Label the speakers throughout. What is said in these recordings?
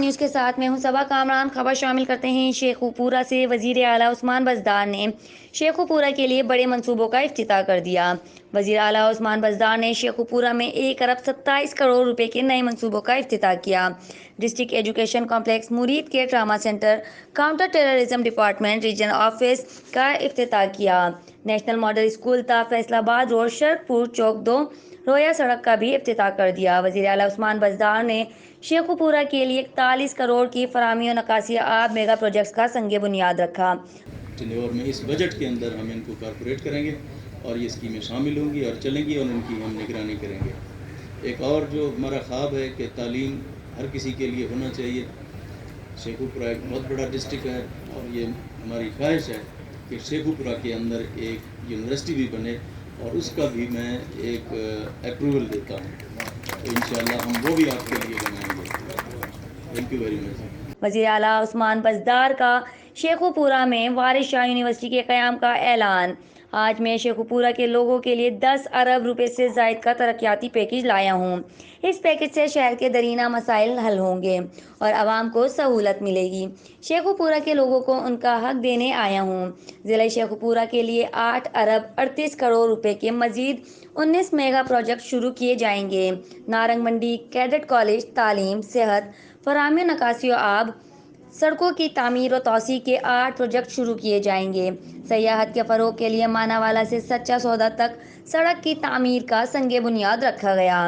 Speaker 1: News کے ساتھ میں ہوں صبا کامران۔ خبر شامل کرتے ہیں شیخوپورہ سے۔ وزیر اعلیٰ عثمان بزدار نے شیخوپورہ کے لیے بڑے منصوبوں کا افتتاح کر دیا۔ وزیر اعلیٰ عثمان بزدار نے شیخوپورہ میں 1 ارب 27 کروڑ روپے کے نئے منصوبوں کا افتتاح کیا۔ ڈسٹرکٹ ایجوکیشن کمپلیکس مرید کے trauma centre, counter terrorism department, regional office کا افتتاح کیا۔ نیشنل ماڈل اسکول تا فیصل آباد روڈ، شرک پور چوک 2 رویا سڑک کا بھی افتتاح کر دیا۔ وزیر اعلیٰ عثمان بزدار نے شیخوپورہ کے لیے 41 کروڑ کی فراہمی و نکاسی آب میگا پروجیکٹس کا سنگ بنیاد رکھا۔
Speaker 2: اور میں اس بجٹ کے اندر ہم ان کو کارپوریٹ کریں گے اور یہ اسکیمیں شامل ہوں گی اور چلیں گی اور ان کی ہم نگرانی کریں گے۔ ایک اور جو ہمارا خواب ہے کہ تعلیم ہر کسی کے لیے ہونا چاہیے۔ شیخوپورہ ایک بہت بڑا ڈسٹرکٹ ہے اور یہ ہماری خواہش ہے کہ شیخوپورہ کے اندر ایک یونیورسٹی بھی بنے اور اس کا بھی میں ایک اپروول دیتا ہوں۔ تو انشاءاللہ ہم وہ بھی آپ کے لیے بنائیں گے۔ Thank you very much.
Speaker 1: وزیر اعلیٰ عثمان بزدار کا شیخوپورہ میں وارث شاہ یونیورسٹی کے قیام کا اعلان۔ آج میں شیخوپورہ کے لوگوں کے لیے 10 ارب روپے سے زائد کا ترقیاتی پیکیج لایا ہوں۔ اس پیکیج سے شہر کے دیرینہ مسائل حل ہوں گے اور عوام کو سہولت ملے گی۔ شیخوپورہ کے لوگوں کو ان کا حق دینے آیا ہوں۔ ضلع شیخوپورہ کے لیے 8 ارب 38 کروڑ روپے کے مزید 19 میگا پروجیکٹ شروع کیے جائیں گے۔ نارنگ منڈی کیڈٹ کالج، تعلیم، صحت، فراہمی و نکاسی و آب، سڑکوں کی تعمیر و توسیع کے 8 پروجیکٹ شروع کیے جائیں گے۔ سیاحت کے فروغ کے لیے ماناوالا سے سچا سودا تک سڑک کی تعمیر کا سنگ بنیاد رکھا گیا۔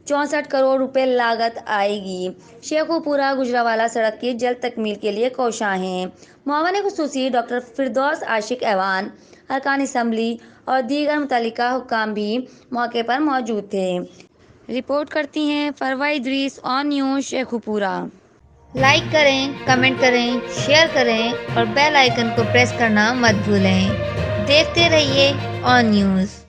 Speaker 1: 64 کروڑ روپے لاگت آئے گی۔ شیخوپورہ گجرانوالہ سڑک کی جلد تکمیل کے لیے کوشاں ہیں۔ معاون خصوصی ڈاکٹر فردوس عاشق ایوان، ارکان اسمبلی اور دیگر متعلقہ حکام بھی موقع پر موجود تھے۔ رپورٹ کرتی ہیں فروا ادریس، آن نیوز شیخوپورہ۔
Speaker 3: لائک کریں، کمنٹ کریں، شیئر کریں اور بیل آئیکن کو پریس کرنا مت بھولیں۔ دیکھتے رہیے آن نیوز۔